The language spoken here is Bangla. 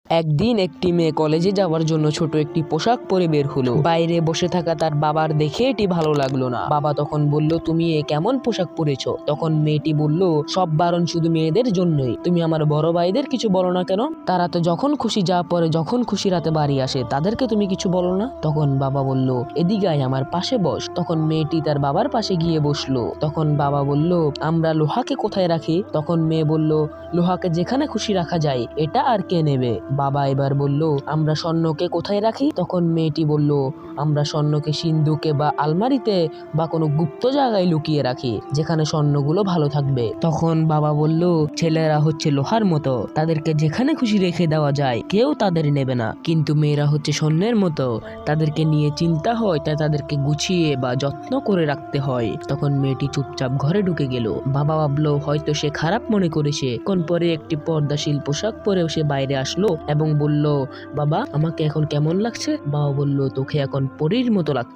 একদিন একটি মেয়ে কলেজে যাওয়ার জন্য ছোট একটি পোশাক পরে বের হলো। বাইরে বসে থাকা তার বাবার দেখে এটি ভালো লাগলো না। বাবা তখন বলল, তুমি এ কেমন পোশাক পরেছো? তখন মেয়েটি বলল, সব বারণ শুধু মেয়েদের জন্যই। তুমি আমার বড় ভাইদের কিছু বলো না কেন? তারা তো যখন খুশি যা পরে, যখন খুশি রাতে বাড়ি আসে, তাদেরকে তুমি কিছু বলো না? তখন বাবা বলল, এদিকে আয়, আমার পাশে বস। তখন মেয়েটি তার বাবার পাশে গিয়ে বসলো। তখন বাবা বলল, আমরা লোহাকে কোথায় রাখি? তখন মেয়ে বলল, লোহাকে যেখানে খুশি রাখা যায়, এটা আর কে নেবে? বাবা এবার বলল, আমরা স্বর্ণকে কোথায় রাখি? তখন মেয়েটি বলল, আমরা স্বর্ণকে সিন্ধুকে বা আলমারিতে বা কোনো গুপ্ত জায়গায় লুকিয়ে রাখি, যেখানে স্বর্ণগুলো ভালো থাকবে। তখন বাবা বলল, ছেলেরা হচ্ছে লোহার মতো, তাদেরকে যেখানে খুশি রেখে দেওয়া যায়, কেউ তাদের নেবে না। কিন্তু মেয়েরা হচ্ছে স্বর্ণের মতো, তাদেরকে নিয়ে চিন্তা হয়, তাই তাদেরকে গুছিয়ে বা যত্ন করে রাখতে হয়। তখন মেয়েটি চুপচাপ ঘরে ঢুকে গেল। বাবা ভাবলো হয়তো সে খারাপ মনে করেছে। কোন পরে একটি পর্দাশীল পোশাক পরেও সে বাইরে আসলো এবং বলল, বাবা আমাকে এখন কেমন লাগছে? বাবা বলল, তোকে এখন পরীর মতো লাগছে।